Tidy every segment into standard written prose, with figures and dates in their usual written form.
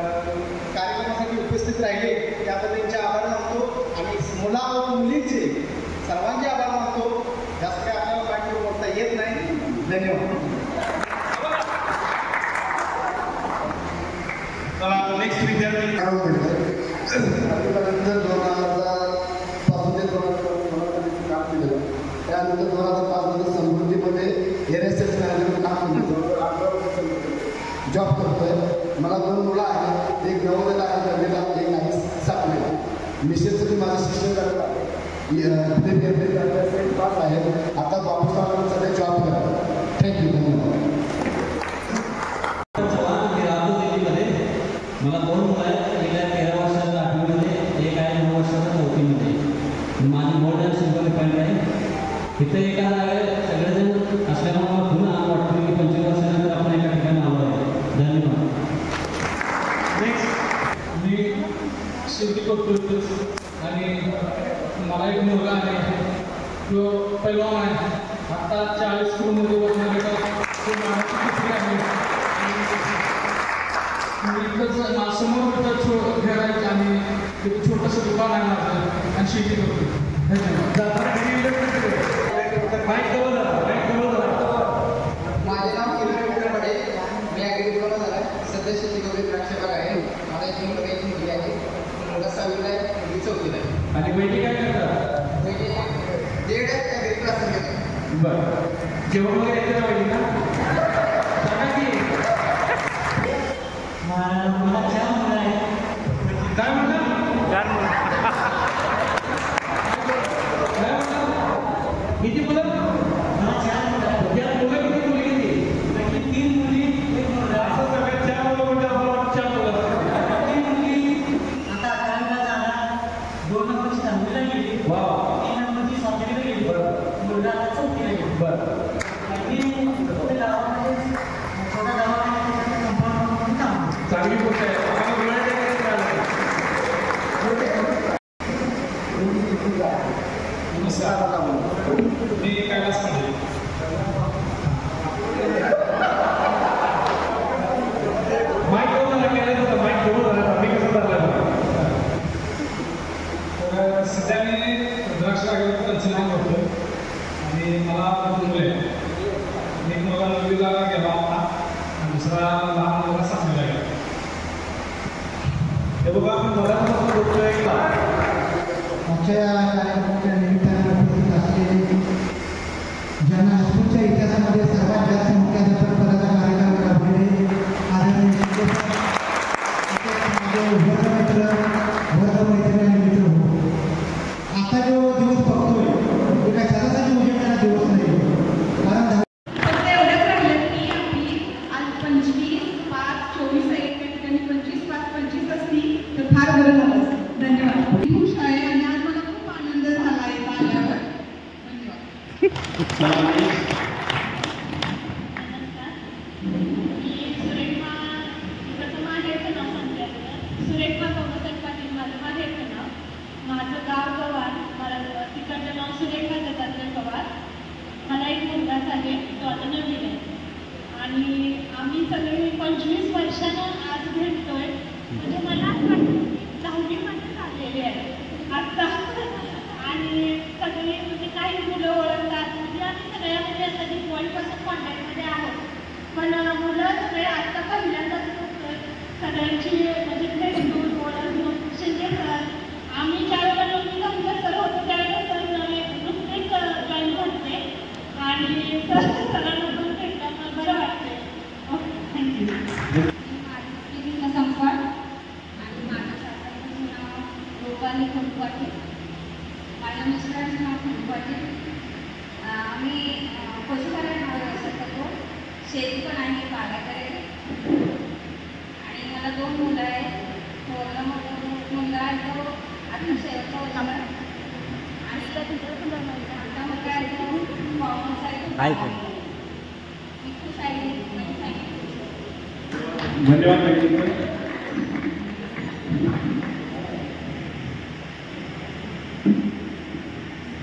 कार्यक्रमासाठी उपस्थित राहिले त्याबद्दल त्यांचे आभार मानतो आणि मुला व मुलींचे सर्वांचे आभार मानतो. जास्त काय आपल्याला पाठ बोलता येत नाही. धन्यवाद. नेक्स्ट विद्यार्थी आतापर्यंत 2000 पासून ते 2015 काम केलं. त्यानंतर 2005 मध्ये समृद्धीमध्ये NSS मॅनेजर काम केलं. जॉब करतोय. मला 2 मुलं आहेत. एक 9वीला आहे दहावीला, एक नाही 7वीला. मिसेसचं माझं शिक्षण करतात. पास आहे. आता बाबूसाहेबांना सध्या जॉब करतात. थँक्यू. धन्यवाद. मला 2 मुलं आहेत. एक आहे 13 वर्षाचा 8वीमध्ये, एक आहे 9 वर्षाचा 4थीमध्ये. माझी मोठं सिंपल पॉईंट आहे. इथे एका सगळेजण असल्यामुळे मला पुन्हा वाटतं की 25 वर्षानंतर आपण एका ठिकाणी आलो आहे. धन्यवाद. नेक्स्ट मी शेती करतो आणि मला एक मुलगा आहे. तो पैलवान आहे. आता 40 किलोमध्ये वजन घेतात. तो माझी तिसरी आहे. इथंच समोर घर आहे आणि एक छोटंसं दुकान आहे माझं आणि शेती करतो. माझे नाव किरण विक्रमडे. मी ॲग्री डिप्लोमा झाला आहे. सध्या शेती करून द्राक्ष बाग आहे. मला एक मुलगा एक मुलगी आहे. मुलगा 6वीला आहे, मुलगी 4थीला आहे. आणि बहिणी काय करतात? म्हणजे डेड आहे ॲग्री क्लास घेतात. बरं. जेवण वगैरे येतं ना बहिणीला? सांगा की मला 4 मुलं आहेत. काय म्हणतात? किती मुलं? मला 4 मुलं आहेत. या मुलं किती मुली किती? 3 मुली, 1 मुलगा. असं सगळ्यात 4 मुलं म्हणजे आम्हाला 4 मुलं. 3 मुली आता 11वीला जाणार. 2 नंबरची 10वीला गेली. वा. 3 नंबरची 7वीला गेली. मुलगा आता 4थीला गेली. बरं. आणि गावामध्ये छोट्या गावामध्ये कंपाऊंड म्हणून काम. चांगली गोष्ट आहे. आम्हाला बोलायचं काय मिळालं? नमस्कार. मी कैलास पाटील. माईक घेऊन आला केलं होतं. माईक घेऊन आला. मी कसं धरलं? तर सध्या मी द्राक्ष बागेत तंत्रज्ञान करतो आणि मला 2 मुलं आहेत. एक मुलगा 9वीला गेला होता आणि दुसरा लहान मुलगा 7वीला गेला. हे बघा आपण मराठीपासून बोलतोय. सुरेखा गौतम पाटील माझं माहेरचं नाव. माझं गाव गवार, मला तिकडचं नाव सुरेखा दत्तात्रय पवार. मला एक मुलगाच आहे, तो आता नवीन आहे. आणि आम्ही सगळे 25 वर्षानं आज भेटतोय. म्हणजे मला असं वाटतं की 10वीमध्येच आलेले आहे आत्ता. आणि सगळे म्हणजे काही मुलं ओळखतात, म्हणजे आम्ही सगळ्यामध्ये आता दिवाळीपासून कॉन्टॅक्टमध्ये आहोत. पण मुलं सगळे आत्ता पहिल्यांदाच बघतोय सगळ्यांची, म्हणजे भेटून ओळखून. शिंदे सर, आम्ही ज्यावेळेला 9वी-10वीला सर होतो त्यावेळेला सर नुकतेच जॉईन करते आणि सरांना पण भेटल्यामुळे बरं वाटतंय. Okay, thank you. माझी संपत आणि माझ्या सासऱ्याचं नाव गोपाली खंडपाटे, माझ्या मिस्टरांचं नाव खंडपाटे. आम्ही पशुपालन व्यवसाय करतो, शेती पण आहे, बागायत आहे. आणि मला 2 मुलं आहेत. थोरला मुलगा आहे तो आता शेवटचा होता आणि आता मुलगा आहे तो कॉमर्स आहे. मी खुश आहे. धन्यवाद.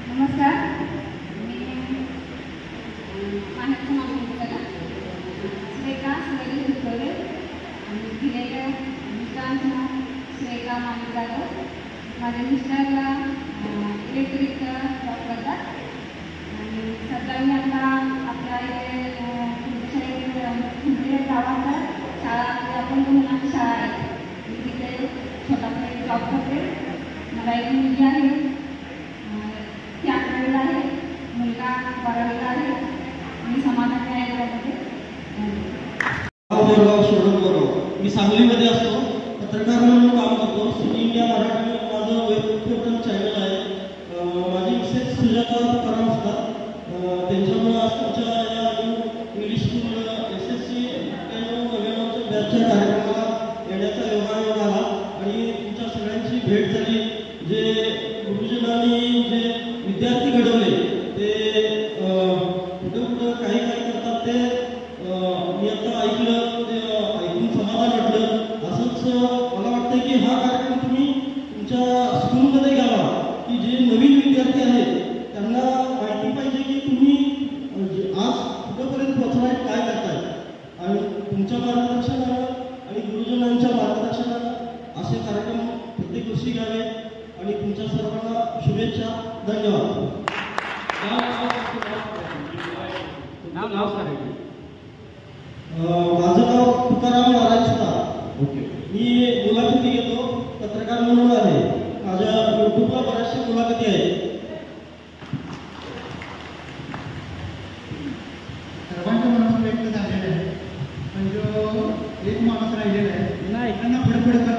नमस्कार, मी माहेरचं नाव सांगितलं श्रेखा सुरेश दुधवडे आणि दिलेलं मिस्टरांचं नाव श्रेखा मामी जाधव. माझ्या मिस्टरला इलेक्ट्रिक जॉब करतात आणि सध्या मी आता आपल्या इथे गावात शाळा, आपण मुलांची शाळा आहे, मी तिथे छोटासा जॉब करते. मला एक मुलगी आहे, ती 11वीला आहे, मुलगा 12वीला आहे. मी समाधानी आहे त्यामध्ये. मी सांगलीमध्ये असतो, पत्रकार म्हणून काम करतो. सिटी इंडिया मराठी माझं वेब पोर्टल चॅनल आहे. माझी मिसेस सुजाता तुकाराम असतात, त्यांच्यामुळे आज तुमच्या या इंग्लिश स्कूल SSC 99च्या बॅचच्या कार्यक्रमाला येण्याचा योगायोग आला आणि तुमच्या सगळ्यांची भेट झाली. जे गुरुजनांनी जे विद्यार्थी घडवले ते कुठं कुठं काही करतात ते मी आता ऐकलं, ते ऐकून समाधान वाटलं. असंच मला वाटतं की हा कार्यक्रम तुम्ही तुमच्या स्कूलमध्ये घ्यावा, की जे नवीन विद्यार्थी आहेत त्यांना माहिती पाहिजे की तुम्ही आज कुठंपर्यंत पोहोचलाय, काय करताय. आणि तुमच्या मार्गदर्शनानं आणि गुरुजनांच्या मार्गदर्शनानं असे कार्यक्रम प्रत्येक वर्षी घ्यावे आणि तुमच्या सर्वांना शुभेच्छा. धन्यवाद. माझं नाव तुकाराम नारायण सुतार. मी मुलाखती घेतो, पत्रकार म्हणून आहे. माझ्या युट्यूबला बऱ्याचशा मुलाखती आहेत. सर्वांच्या मनातून व्यक्त झालेलं आहे, पण जो एक माणूस राहिलेला आहे त्यांना पुढे पुढे कर.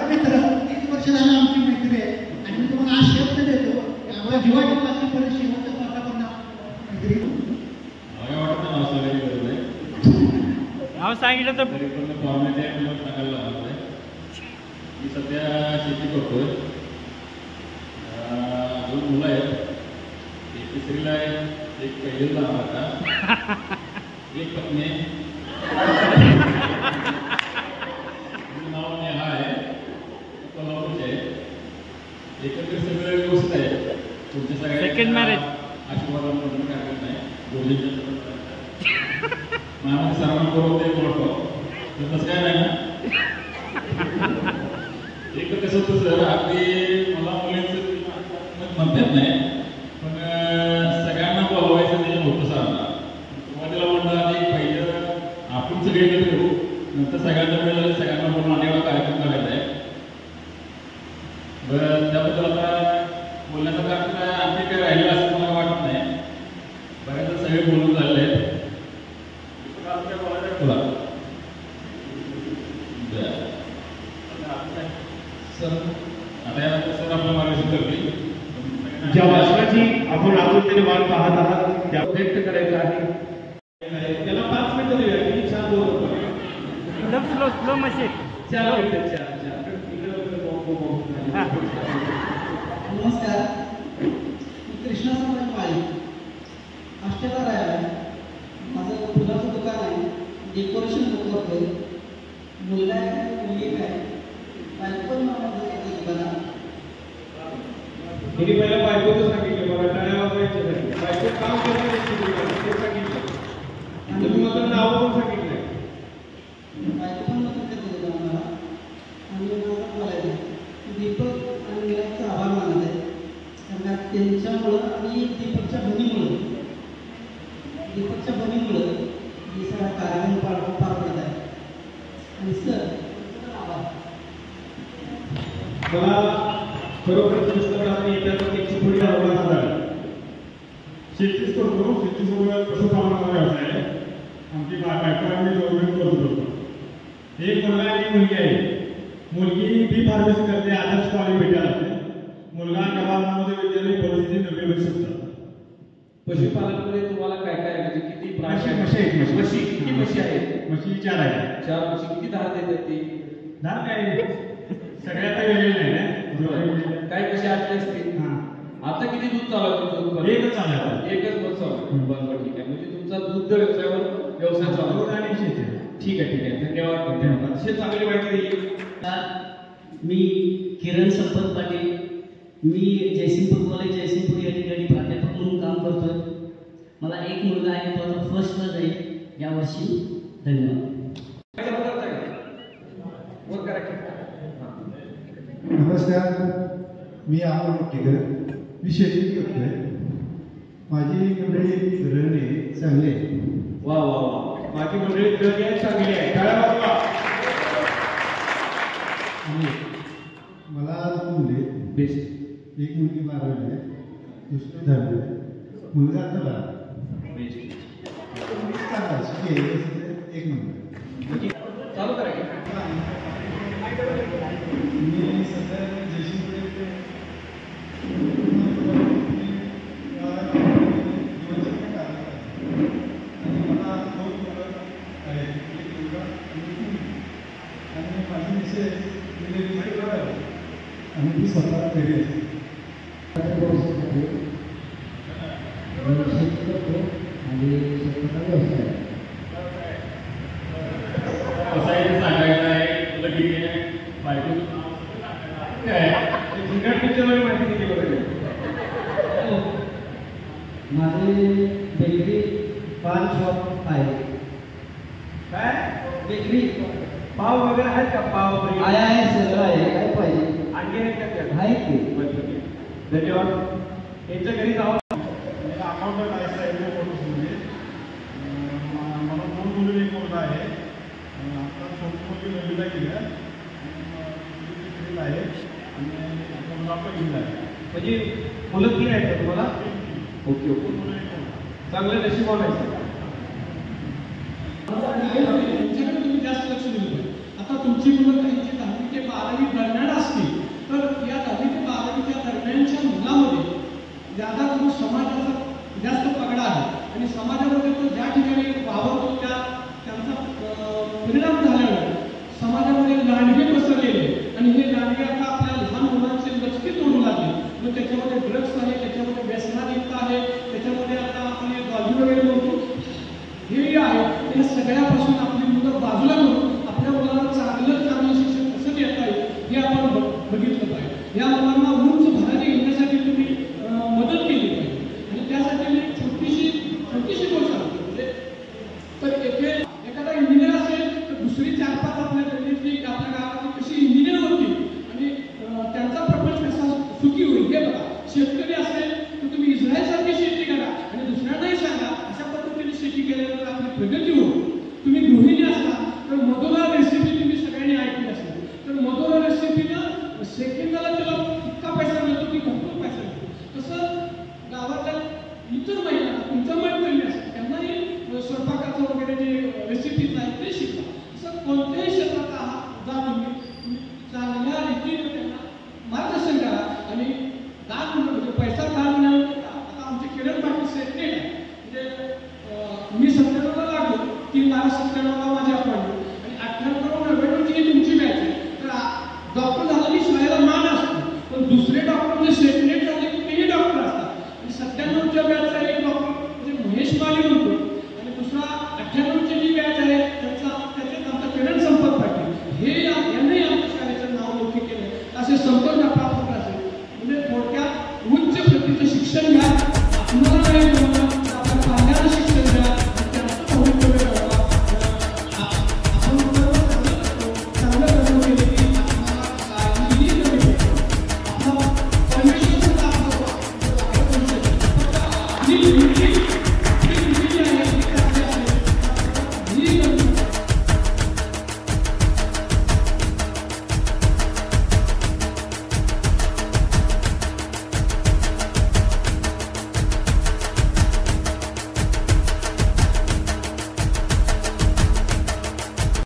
मित्र 30 वर्ष झालं आमची मैत्री आहे आणि मी तुम्हाला आज शब्द देतो की आपल्या जीवाची वाचण्यापर्यंत शेवटचा स्वतः पण मैत्री. नाव सांगितलं तर फॉर्मॅलिटी आहे, मला सांगायला लागत आहे. मी सध्या शेती करतोय. 2 मुलं आहेत, एक 3रीला आहे, एक 1लीला आता, एक पत्नी आहे. नाव नेहा आहे, कोल्हापूरचे आहे. एकत्रित सगळं व्यवस्थित आहे. तुमच्या सगळ्या सेकंड मॅरेज आशीर्वादांमधून काय करत नाही, गुरुजींच्या माझ्यामध्ये सर्वांना बरोबर ते ओळखतो, तसं काय नाही ना. एक कसं होतं सर, अगदी मला मुलींचं म्हणतात नाही, पण सगळ्यांना बोलवायचं त्याच्या होतं सरांना. सुरुवातीला म्हणलं आणि पहिलं आपण सगळे एकत्र येऊ, नंतर सगळ्यांना मिळालं, सगळ्यांना बोलून अनेक कार्यक्रम करायचा आहे. बरं, त्याबद्दल आता बोलण्याचा कारण काय आणखी काही राहिलं असं मला वाटत नाही. बऱ्याचदा सगळे बोलून झालेले आहेत. तुला सर आता यानंतर सर आपलं मार्गदर्शन करतील. ज्या वाचनाची आपण आतुरतेने वाट पाहत आहात त्या व्यक्त करायचं आहे. त्याला 5 मिनिटं देऊया की 4 बोलतो. स्लो मशीन 4 मिनिटं 4. नमस्कार, कृष्णासमोर माळी हॉस्टेलला राहायला. माझं फुलाचं दुकान आहे, डेकोरेशन करतोय. मुलगा आहे, मुलगी आहे, बायको पण माझ्या दुकानात. तिने पहिला बायकोचं सांगितलं, मला टाळ्या वाजवायचं बायको काम करत ते सांगितलं. आणि तुम्ही माझं नाव पण सांगितलं. बायको पण मदत करते मला. आणि माझं बोलायचं दीपक आणि मिलाचं आभार मानत आहे, कारण त्यांच्यामुळं आणि दीपकच्या बहिणीमुळं ही सगळा कार्यक्रम पार पडत आहे. आणि सर आभार. मला खरोखर पुस्तकात त्याची पुढे आव्हान झालं. शेतीच करतो, शेतीसोबत पशुपालनाचा व्यवसाय आहे. आमची बायको आम्ही गव्हर्नमेंट करत होतो. एक मुलगा आणि मुलगी आहे. मुलगी बी फार्मसी करते, आदर्श कॉलेज भेटायला असते. मुलगा जवाहरमध्ये विद्यालय परिस्थिती नव्हे वर्षाचा. पशुपालनामध्ये तुम्हाला काय काय म्हणजे किती म्हशी आहेत. म्हशी किती म्हशी आहेत? म्हशी 4 आहेत. 4 म्हशी किती धार देतात ती? धार काय सगळ्यात वेगळे नाही ना. काय कशी असते असते. आता किती दूध चालू आहे तुमचं दुकान? एकच चालू आहे. एकच बस चालू आहे. बरं ठीक आहे. म्हणजे तुमचा दूध व्यवसाय चालू आहे. आणि शेती. ठीक आहे. धन्यवाद. अतिशय चांगली माहिती दिली. मी किरण संपत पाटील, मी जयसिंगपूर कॉलेज जयसिंगपूर या ठिकाणी प्राध्यापक म्हणून काम करतोय. मला एक मुलगा आहे, तो आता फर्स्टला जाईल यावर्षी. धन्यवाद. नमस्कार, मी अमोल मुट्टीकर. मी शेती करतोय. माझी मंडळी गृहिणी चांगली आहे. वा वा वा, माझी मंडळी गृहिणी चांगली आहे. मला 2 मुले, एक मुलगी 12वी आहे, दुसरी 10वी आहे, मुलगा आता 12. एक नंबर चालू करा. मी सध्या जयसिंगपूर आणि मला 2 मुलं आहेत, एक मुलगा आणि माझी मिसेस डिलिव्हरी आहे आणि ती स्वतः घरी असते. सांगायचं आहे लगेच बायको माहिती किती बरोबर. माझे बेकरी पान शॉप आहे. काय बेकरी पाव वगैरे आहेत का? पाव आहे, सगळं आहे. काय पाहिजे? आणखी आहे की. धन्यवाद. यांच्या घरी जाऊ. अकाउंटंट आहे साहेब फोटोमध्ये. मला 2 मुली, एक मुलगा आहे. आता छोटी मुलगी 9वीला गेल्या आहे आणि मुलगा पहिलीला आहे. म्हणजे मुलं 3 आहेत का तुम्हाला? ओके. चांगलं नशीब आहे. त्यांच्याकडे तुम्ही जास्त लक्ष दिलं पाहिजे. आता तुमची मुलं त्यांची 10वी ते 12वी दरम्यान असतील, तर या 10वी ते 12वीच्या दरम्यानच्या मुलामध्ये ज्यादा करून समाजाचा जास्त पगडा आहे आणि समाजामध्ये तो ज्या ठिकाणी वावरतो त्यांचा परिणाम झाल्यावर समाजामध्ये लांडगे पसरलेले आणि हे लांडगे आता आपल्या लहान मुलांचे लचके तोडू लागले. मग त्याच्यामध्ये ड्रग्स आहे, त्याच्यामध्ये व्यसनाधीनता आहे, त्याच्यामध्ये आता आपण बाजू वगैरे म्हणतो हे आहे. या सगळ्यापासून आपली मुलं बाजूला करून आपल्या मुलांना चांगलं शिक्षण कसं देता येईल हे आपण बघितलं पाहिजे. या मुलांना